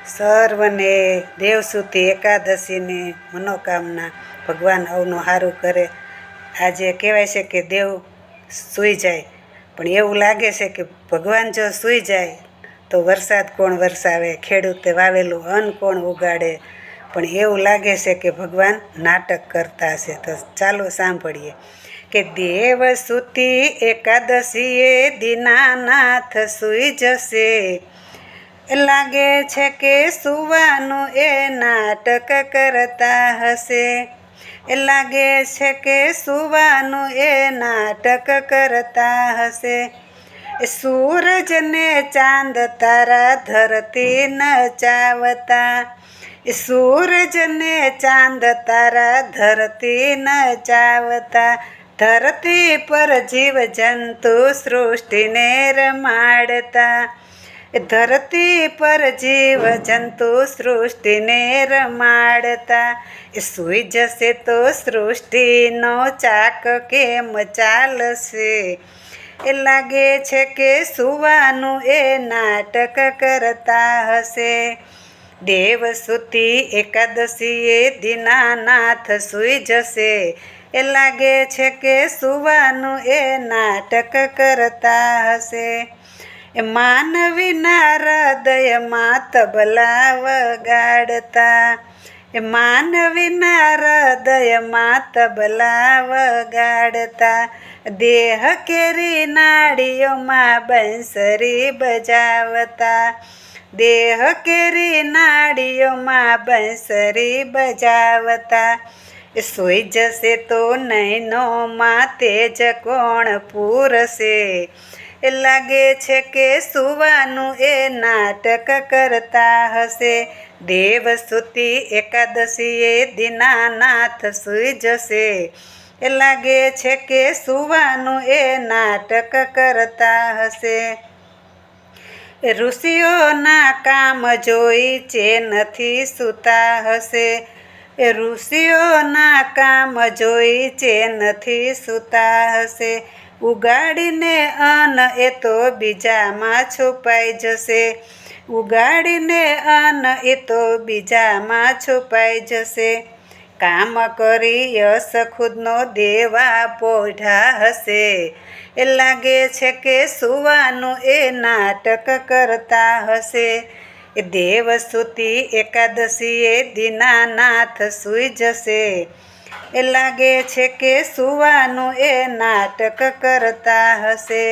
સર્વને દેવસુતી એકાદશીની મનોકામના ભગવાન અવનું સારું કરે। આજે કહેવાય છે કે દેવ સૂઈ જાય, પણ એવું લાગે છે કે ભગવાન જો સૂઈ જાય તો વરસાદ કોણ વરસાવે, ખેડૂતે વાવેલું અન્ન કોણ ઉગાડે, પણ એવું લાગે છે કે ભગવાન નાટક કરતા હશે। તો ચાલો સાંભળીએ કે દેવસુતી એકાદશીએ દીનાનાથ સૂઈ જશે, લાગે છે કે સુવાનું એ નાટક કરતા હશે, લાગે છે કે સુવાનું એ નાટક કરતા હશે। સૂરજને ચાંદ તારા ધરતી નચાવતા, સૂરજને ચાંદ તારા ધરતી નચાવતા, ધરતી પર જીવ જંતુ સૃષ્ટિને રમાડતા, ધરતી પર જીવ જંતુ સૃષ્ટિને રમાડતા। સૂઈ જશે તો સૃષ્ટિનો ચાક કેમ ચાલશે, લાગે છે કે સુવાનું એ નાટક કરતા હશે। દેવસુતી એકાદશીએ દીનાનાથ સૂઈ જશે, લાગે છે કે સુવાનું એ નાટક કરતા હશે। માનવીના હૃદયમાં તબલા વગાડતા, માનવીના હૃદયમાં તબલા વગાડતા, દેહ કેરી નાડીઓમાં બંસરી બજાવતા, દેહ કેરી નાડીઓમાં બંસરી બજાવતા। સૂઈ જશે તો નૈનોમાં તેજ કોણ પૂરશે, લાગે છે કે સુવાનું એ નાટક કરતા હશે। દેવસુતી એકાદશીએ દીનાનાથ સૂઈ જશે, લાગે છે કે સુવાનું એ નાટક કરતા હશે। ઋષિઓના કામ જોઈ ચેનથી સૂતા હશે, ઋષિઓના કામ જોઈ ચેનથી સૂતા હશે। ઉગાડીને અન્ન એ તો બીજામાં છુપાઈ જશે, ઉગાડીને અન્ન એ તો બીજામાં છુપાઈ જશે। કામ કરી યશ ખુદનો દેવા પોઢા હશે, લાગે છે કે સુવાનું એ નાટક કરતા હશે। દેવસુતી એકાદશીએ દીનાનાથ સૂઈ જશે, લાગે છે કે સુવાનું એ નાટક કરતા હશે।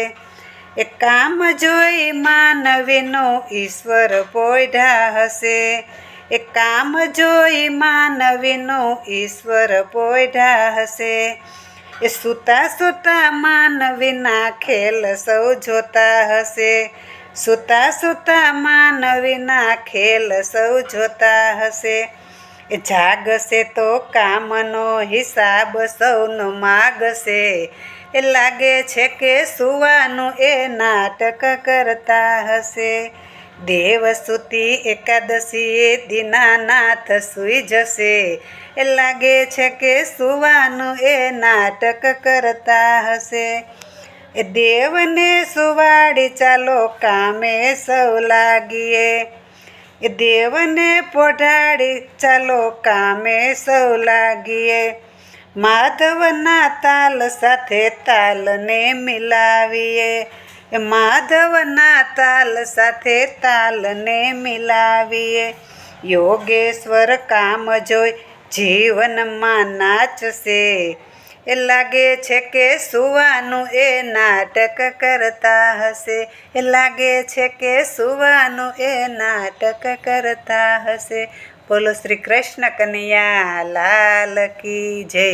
કામ જોઈ માનવીનો ઈશ્વર પોઢા હશે, કામ જોઈ માનવીનો ઈશ્વર પોઢા હશે। સૂતા સૂતા માનવીના ખેલ સૌ જોતા હશે, સૂતા સૂતા માનવીના ખેલ સૌ જોતા હશે। જાગશે તો કામનો હિસાબ સૌનો માગશે, લાગે છે કે સુવાનું એ નાટક કરતા હશે। દેવસુતી એકાદશીએ દીનાનાથ સૂઈ જશે, લાગે છે કે સુવાનું એ નાટક કરતા હશે। દેવને સુવાડી ચાલો કામે સૌ લાગીએ, દેવને પોઢાડી ચાલો કામે સૌ લાગીએ। માધવના તાલ સાથે તાલને મિલાવીએ, માધવના તાલ સાથે તાલને મિલાવીએ। યોગેશ્વર કામ જોઈ જીવનમાં નાચશે, લાગે છે કે સુવાનું એ નાટક કરતા હશે, લાગે છે કે સુવાનું એ નાટક કરતા હશે। બોલો શ્રી કૃષ્ણ કનૈયા લાલ કી જય।